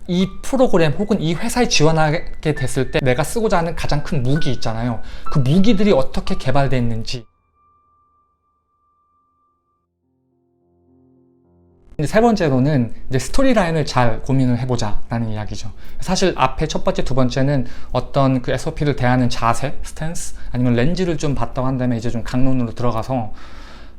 이 프로그램 혹은 이 회사에 지원하게 됐을 때 내가 쓰고자 하는 가장 큰 무기 있잖아요. 그 무기들이 어떻게 개발됐는지. 이제 세 번째로는 이제 스토리라인을 잘 고민을 해보자 라는 이야기죠. 사실 앞에 첫 번째, 두 번째는 어떤 그 SOP를 대하는 자세, 스탠스, 아니면 렌즈를 좀 봤다고 한다면 이제 좀 강론으로 들어가서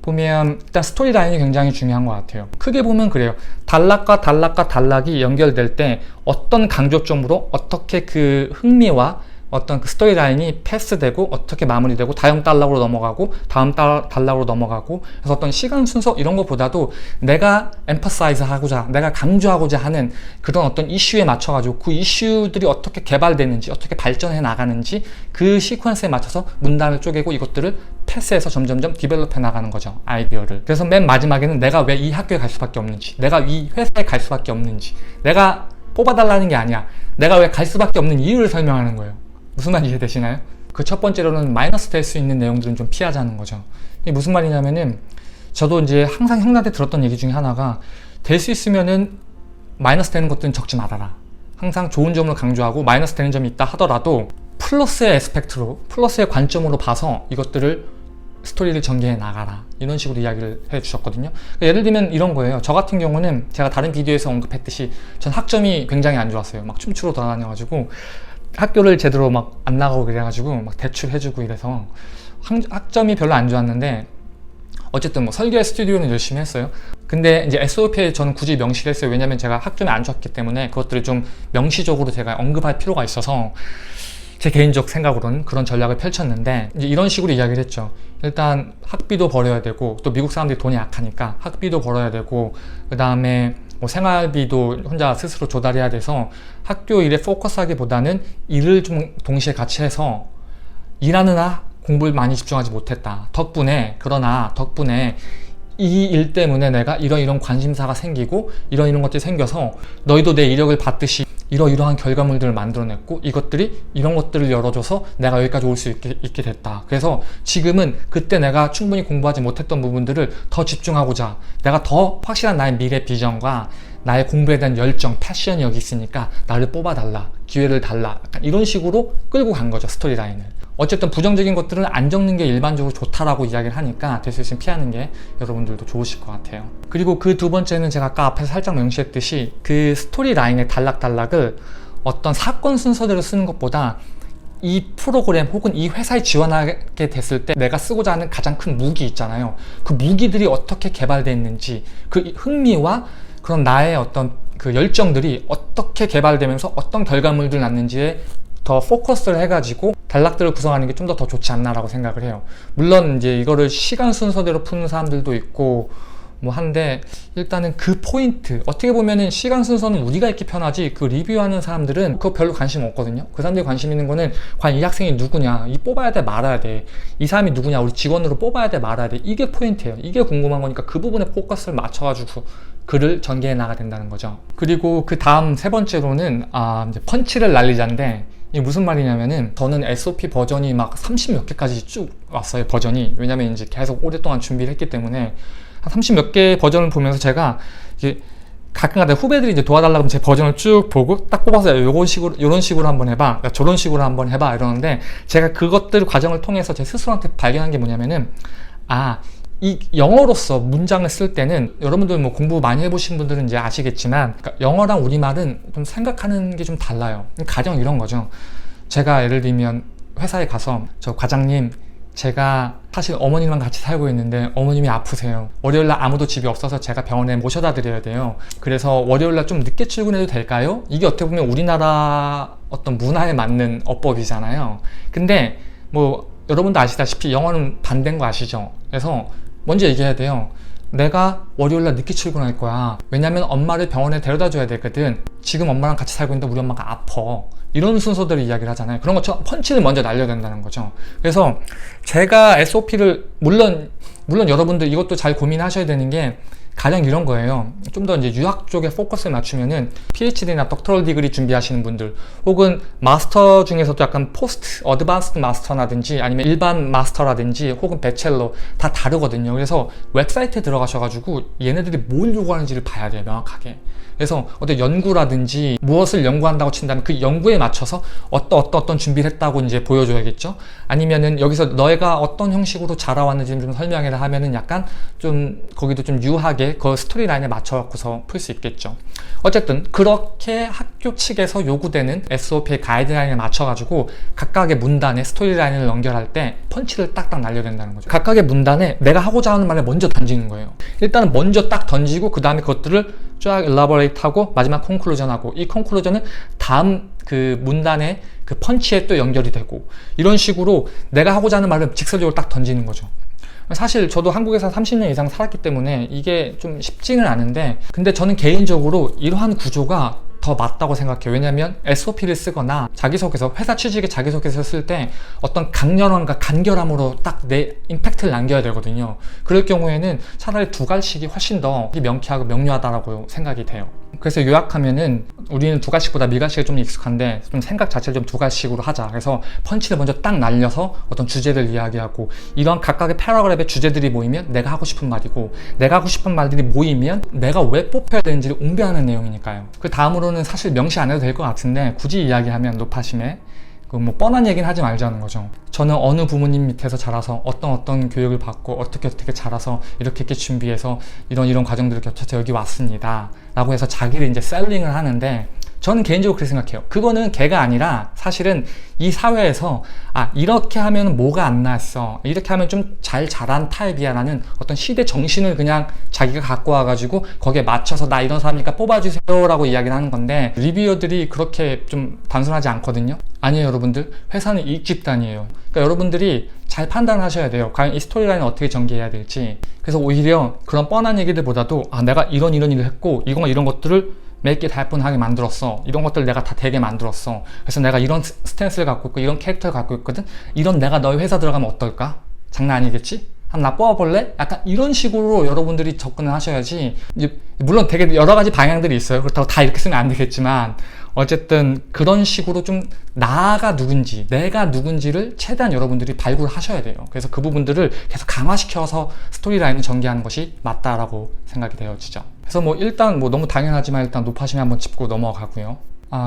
보면 일단 스토리라인이 굉장히 중요한 것 같아요. 크게 보면 그래요. 단락과 단락이 연결될 때 어떤 강조점으로 어떻게 그 흥미와 어떤 그 스토리라인이 패스되고 어떻게 마무리되고 다음 단락으로 넘어가고 다음 단락으로 넘어가고, 그래서 어떤 시간 순서 이런 것보다도 내가 emphasize 하고자, 내가 강조하고자 하는 그런 어떤 이슈에 맞춰가지고 그 이슈들이 어떻게 개발되는지, 어떻게 발전해 나가는지 그 시퀀스에 맞춰서 문단을 쪼개고 이것들을 패스해서 점점점 디벨롭해 나가는 거죠, 아이디어를. 그래서 맨 마지막에는 내가 왜 이 학교에 갈 수밖에 없는지, 내가 이 회사에 갈 수밖에 없는지, 내가 뽑아달라는 게 아니야, 내가 왜 갈 수밖에 없는 이유를 설명하는 거예요. 무슨 말 이해되시나요? 그 첫 번째로는 마이너스 될 수 있는 내용들은 좀 피하자는 거죠. 이게 무슨 말이냐면은, 저도 이제 항상 형한테 들었던 얘기 중에 하나가, 될 수 있으면은 마이너스 되는 것들은 적지 말아라. 항상 좋은 점을 강조하고 마이너스 되는 점이 있다 하더라도 플러스의 에스펙트로, 플러스의 관점으로 봐서 이것들을 스토리를 전개해 나가라, 이런 식으로 이야기를 해 주셨거든요. 예를 들면 이런 거예요. 저 같은 경우는 제가 다른 비디오에서 언급했듯이 전 학점이 굉장히 안 좋았어요. 막 춤추러 돌아다녀가지고 학교를 제대로 막 안 나가고 그래가지고 막 대출해주고 이래서 학점이 별로 안 좋았는데, 어쨌든 뭐 설계 스튜디오는 열심히 했어요. 근데 이제 SOP에 저는 굳이 명시를 했어요. 왜냐면 제가 학점이 안 좋았기 때문에 그것들을 좀 명시적으로 제가 언급할 필요가 있어서 제 개인적 생각으로는 그런 전략을 펼쳤는데, 이제 이런 식으로 이야기를 했죠. 일단 학비도 벌어야 되고, 또 미국 사람들이 돈이 약하니까 학비도 벌어야 되고, 그 다음에 뭐 생활비도 혼자 스스로 조달해야 돼서 학교 일에 포커스하기보다는 일을 좀 동시에 같이 해서 일하느라 공부를 많이 집중하지 못했다. 그러나 덕분에 이 일 때문에 내가 이런 관심사가 생기고 이런 것들이 생겨서 너희도 내 이력을 봤듯이 이러한 결과물들을 만들어냈고, 이것들이 이런 것들을 열어줘서 내가 여기까지 올 수 있게 됐다. 그래서 지금은 그때 내가 충분히 공부하지 못했던 부분들을 더 집중하고자, 내가 더 확실한 나의 미래 비전과 나의 공부에 대한 열정, 패션이 여기 있으니까 나를 뽑아달라, 기회를 달라, 약간 이런 식으로 끌고 간 거죠, 스토리라인을. 어쨌든 부정적인 것들은 안 적는 게 일반적으로 좋다라고 이야기를 하니까 될 수 있으면 피하는 게 여러분들도 좋으실 것 같아요. 그리고 그 두 번째는 제가 아까 앞에서 살짝 명시했듯이 그 스토리라인의 단락을 어떤 사건 순서대로 쓰는 것보다 이 프로그램 혹은 이 회사에 지원하게 됐을 때 내가 쓰고자 하는 가장 큰 무기 있잖아요. 그 무기들이 어떻게 개발됐는지, 그 흥미와 그런 나의 어떤 그 열정들이 어떻게 개발되면서 어떤 결과물들을 낳는지에 더 포커스를 해가지고 단락들을 구성하는 게 좀 더 좋지 않나라고 생각을 해요. 물론 이제 이거를 시간 순서대로 푸는 사람들도 있고 뭐 한데, 일단은 그 포인트, 어떻게 보면은 시간 순서는 우리가 읽기 편하지 그 리뷰하는 사람들은 그거 별로 관심 없거든요. 그 사람들이 관심 있는 거는 과연 이 학생이 누구냐, 이 뽑아야 돼 말아야 돼, 이 사람이 누구냐, 우리 직원으로 뽑아야 돼 말아야 돼, 이게 포인트예요. 이게 궁금한 거니까 그 부분에 포커스를 맞춰가지고 글을 전개해 나가야 된다는 거죠. 그리고 그 다음 세 번째로는 이제 펀치를 날리자인데, 이게 무슨 말이냐면은, 저는 SOP 버전이 막 30몇 개까지 쭉 왔어요, 버전이. 왜냐면 이제 계속 오랫동안 준비를 했기 때문에 한 30몇 개 버전을 보면서 제가 이제 가끔가다 후배들이 이제 도와달라고 하면 제 버전을 쭉 보고 딱 뽑아서 이런 식으로 한번 해봐, 저런 식으로 한번 해봐 이러는데, 제가 그것들 과정을 통해서 제 스스로한테 발견한 게 뭐냐면은, 이 영어로서 문장을 쓸 때는, 여러분들 뭐 공부 많이 해보신 분들은 이제 아시겠지만, 그러니까 영어랑 우리말은 좀 생각하는 게 좀 달라요. 가령 이런 거죠. 제가 예를 들면 회사에 가서, 저 과장님, 제가 사실 어머님랑 같이 살고 있는데 어머님이 아프세요. 월요일날 아무도 집이 없어서 제가 병원에 모셔다 드려야 돼요. 그래서 월요일날 좀 늦게 출근해도 될까요? 이게 어떻게 보면 우리나라 어떤 문화에 맞는 어법이잖아요. 근데 뭐 여러분도 아시다시피 영어는 반대인 거 아시죠? 그래서 먼저 얘기해야 돼요. 내가 월요일날 늦게 출근할 거야. 왜냐면 엄마를 병원에 데려다 줘야 되거든. 지금 엄마랑 같이 살고 있는데 우리 엄마가 아파. 이런 순서대로 이야기를 하잖아요. 그런 것처럼 펀치를 먼저 날려야 된다는 거죠. 그래서 제가 SOP를, 물론 여러분들 이것도 잘 고민하셔야 되는 게, 가령 이런 거예요. 좀 더 이제 유학 쪽에 포커스를 맞추면은 PhD나 덕터럴 디그리 준비하시는 분들, 혹은 마스터 중에서도 약간 포스트 어드밴스드 마스터라든지 아니면 일반 마스터라든지 혹은 배첼러 다 다르거든요. 그래서 웹사이트에 들어가셔가지고 얘네들이 뭘 요구하는지를 봐야 돼요, 명확하게. 그래서 어떤 연구라든지 무엇을 연구한다고 친다면 그 연구에 맞춰서 어떤 준비를 했다고 이제 보여줘야겠죠. 아니면은 여기서 너희가 어떤 형식으로 자라왔는지 좀 설명을 하면은 약간 좀 거기도 좀 유하게 그 스토리 라인에 맞춰갖고서 풀 수 있겠죠. 어쨌든 그렇게 학교 측에서 요구되는 SOP의 가이드라인에 맞춰가지고 각각의 문단에 스토리 라인을 연결할 때 펀치를 딱딱 날려야 된다는 거죠. 각각의 문단에 내가 하고자 하는 말을 먼저 던지는 거예요. 일단은 먼저 딱 던지고 그 다음에 그것들을 쫙 엘라보레이트 하고 마지막 콘클루전 하고, 이 콘클루전은 다음 그 문단의 그 펀치에 또 연결이 되고, 이런 식으로 내가 하고자 하는 말을 직설적으로 딱 던지는 거죠. 사실 저도 한국에서 30년 이상 살았기 때문에 이게 좀 쉽지는 않은데, 근데 저는 개인적으로 이러한 구조가 더 맞다고 생각해요. 왜냐면 SOP를 쓰거나 자기소개서, 회사 취직의 자기소개서 쓸 때 어떤 강렬함과 간결함으로 딱 내 임팩트를 남겨야 되거든요. 그럴 경우에는 차라리 두갈식이 훨씬 더 명쾌하고 명료하다고 생각이 돼요. 그래서 요약하면은 우리는 두갈식보다 미갈식이 좀 익숙한데 좀 생각 자체를 좀 두갈식으로 하자. 그래서 펀치를 먼저 딱 날려서 어떤 주제를 이야기하고, 이런 각각의 패러그랩의 주제들이 모이면 내가 하고 싶은 말이고, 내가 하고 싶은 말들이 모이면 내가 왜 뽑혀야 되는지를 웅변하는 내용이니까요. 그 다음으로는 사실 명시 안 해도 될 것 같은데 굳이 이야기하면 노파심에 그 뭐 뻔한 얘기는 하지 말자는 거죠. 저는 어느 부모님 밑에서 자라서 어떤 교육을 받고 어떻게 자라서 이렇게 준비해서 이런 과정들을 겹쳐서 여기 왔습니다 라고 해서 자기를 이제 셀링을 하는데, 저는 개인적으로 그렇게 생각해요. 그거는 걔가 아니라 사실은 이 사회에서 이렇게 하면 뭐가 안 나왔어, 이렇게 하면 좀 잘 자란 타입이야 라는 어떤 시대 정신을 그냥 자기가 갖고 와가지고 거기에 맞춰서 나 이런 사람이니까 뽑아주세요 라고 이야기를 하는 건데, 리뷰어들이 그렇게 좀 단순하지 않거든요. 아니에요 여러분들, 회사는 이익 집단이에요. 그러니까 여러분들이 잘 판단하셔야 돼요. 과연 이 스토리라인을 어떻게 전개해야 될지. 그래서 오히려 그런 뻔한 얘기들보다도 내가 이런 일을 했고 이런 것들을 make it happen 하게 만들었어, 이런 것들 내가 다 되게 만들었어, 그래서 내가 이런 스탠스를 갖고 있고 이런 캐릭터를 갖고 있거든, 이런 내가 너희 회사 들어가면 어떨까? 장난 아니겠지? 나 뽑아볼래? 약간 이런 식으로 여러분들이 접근을 하셔야지. 물론 되게 여러 가지 방향들이 있어요. 그렇다고 다 이렇게 쓰면 안 되겠지만 어쨌든 그런 식으로 좀 나가 누군지, 내가 누군지를 최대한 여러분들이 발굴하셔야 돼요. 그래서 그 부분들을 계속 강화시켜서 스토리라인을 전개하는 것이 맞다라고 생각이 되어지죠. 그래서 일단 너무 당연하지만 일단 노파심에 한번 짚고 넘어가고요.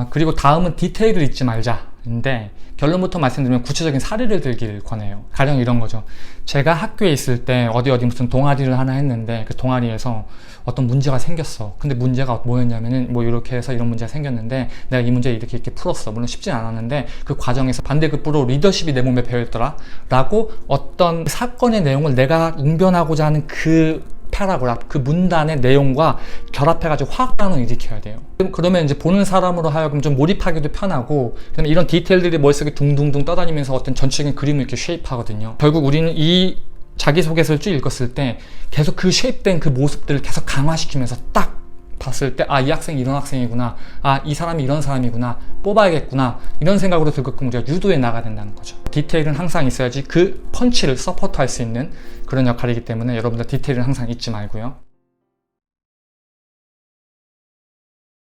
그리고 다음은 디테일을 잊지 말자인데, 결론부터 말씀드리면 구체적인 사례를 들길 권해요. 가령 이런 거죠. 제가 학교에 있을 때 어디 무슨 동아리를 하나 했는데 그 동아리에서 어떤 문제가 생겼어. 근데 문제가 뭐였냐면은 이렇게 해서 이런 문제가 생겼는데 내가 이 문제를 이렇게 풀었어. 물론 쉽진 않았는데 그 과정에서 반대급부로 리더십이 내 몸에 배어있더라 라고 어떤 사건의 내용을 내가 웅변하고자 하는 그 패러그래프, 그 문단의 내용과 결합해가지고 화학반응을 일으켜야 돼요. 그러면 이제 보는 사람으로 하여금 좀 몰입하기도 편하고, 그다음에 이런 디테일들이 머릿속에 둥둥둥 떠다니면서 어떤 전체적인 그림을 이렇게 쉐입하거든요. 결국 우리는 이 자기소개서를 쭉 읽었을 때 계속 그 쉐입된 그 모습들을 계속 강화시키면서 딱 봤을 때 이 학생이 이런 학생이구나, 이 사람이 이런 사람이구나, 뽑아야겠구나, 이런 생각으로 들게끔 우리가 유도해 나가야 된다는 거죠. 디테일은 항상 있어야지 그 펀치를 서포트할 수 있는 그런 역할이기 때문에 여러분들 디테일은 항상 잊지 말고요.